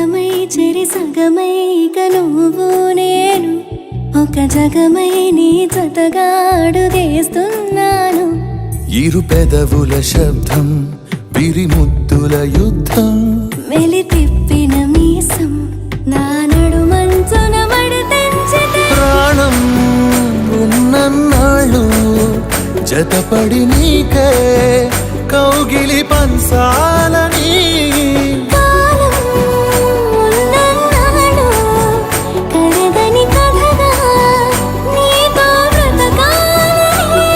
సగమై చెరి సగమై ఇక నువ్వు నేను ఒక జగమై నీ జతగా అడుగేస్తున్నాను. ఇరు పెదవుల శబ్దం పిరిముద్దుల యుద్ధం మెలి తిప్పిన మీసం నా నడుమంచున మడతెంచితే ప్రాణం ఉన్నన్నాళ్ళు జతపడి నీకే కౌగిలి పంచాలని కాలం ఉన్నన్నాడు కరగని కథగా నీతో బ్రతకాలని.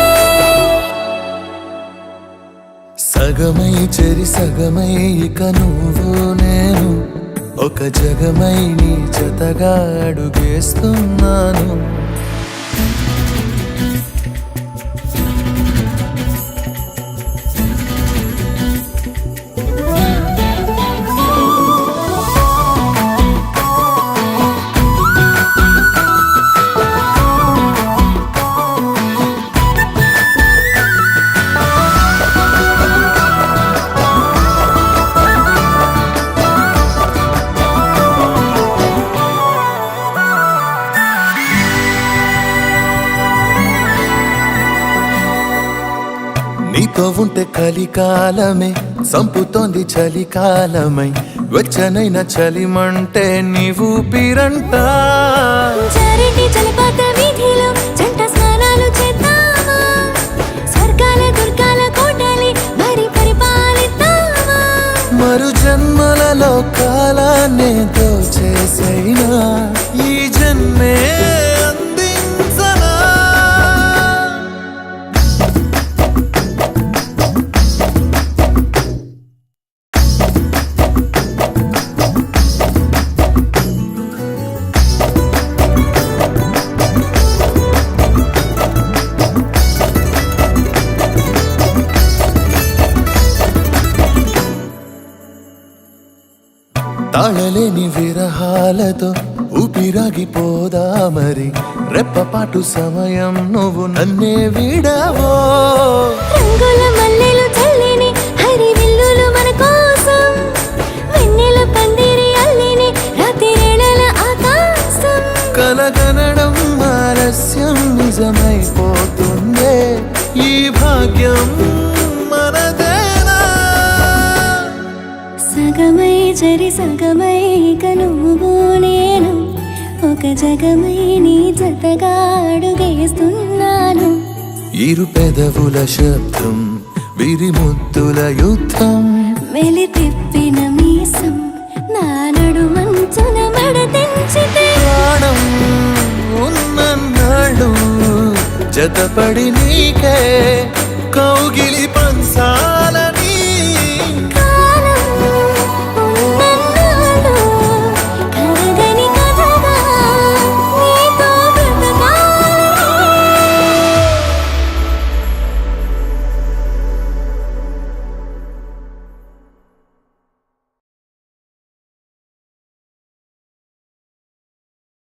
సగమై చెరి సగమై ఇక నువ్వు నేను ఒక జగమై నీ జతగా అడుగేస్తున్నాను. నీతో ఉంటే కలికాలమే సంపుతోంది చలికాలమై వెచ్చనైన చలిమంటే నీవు పిరంట. చారిటి జలపాత వీధిలో జంట స్నానాలు చేద్దామా, స్వర్గాల దుర్గాల కోటలి మరి పరిపాలిద్దామా. మరు జన్మలలో కాలాన్నే దోచేసైనా ఈ జన్మే అందించనా. తాళలేని విరహాలతో ఊపిరాగిపోదా మరి రెప్పపాటు సమయం నువ్వు నన్నే విడవో. రంగుల మల్లెలు చల్లిని హరి విల్లులు మన కోసం వెన్నెల పందిరి అల్లిని రాత్రివేళల ఆకాశం. కలగనడం ఆలస్యం నిజమైపోతుందే ఈ భాగ్యం మనదేనా. సగమై చెరి సగమై ఇక నువ్వు నేను ఒక జగమై నీ జతగా అడుగేస్తున్నాను. ఇరు పెదవుల శబ్దం విరిముద్దుల యుద్ధం మెలి తిప్పిన మీసం నా నడుమంచున మడతెంచితే ప్రాణం ఉన్నన్నాళ్ళు జతపడి నీకే కౌగిలి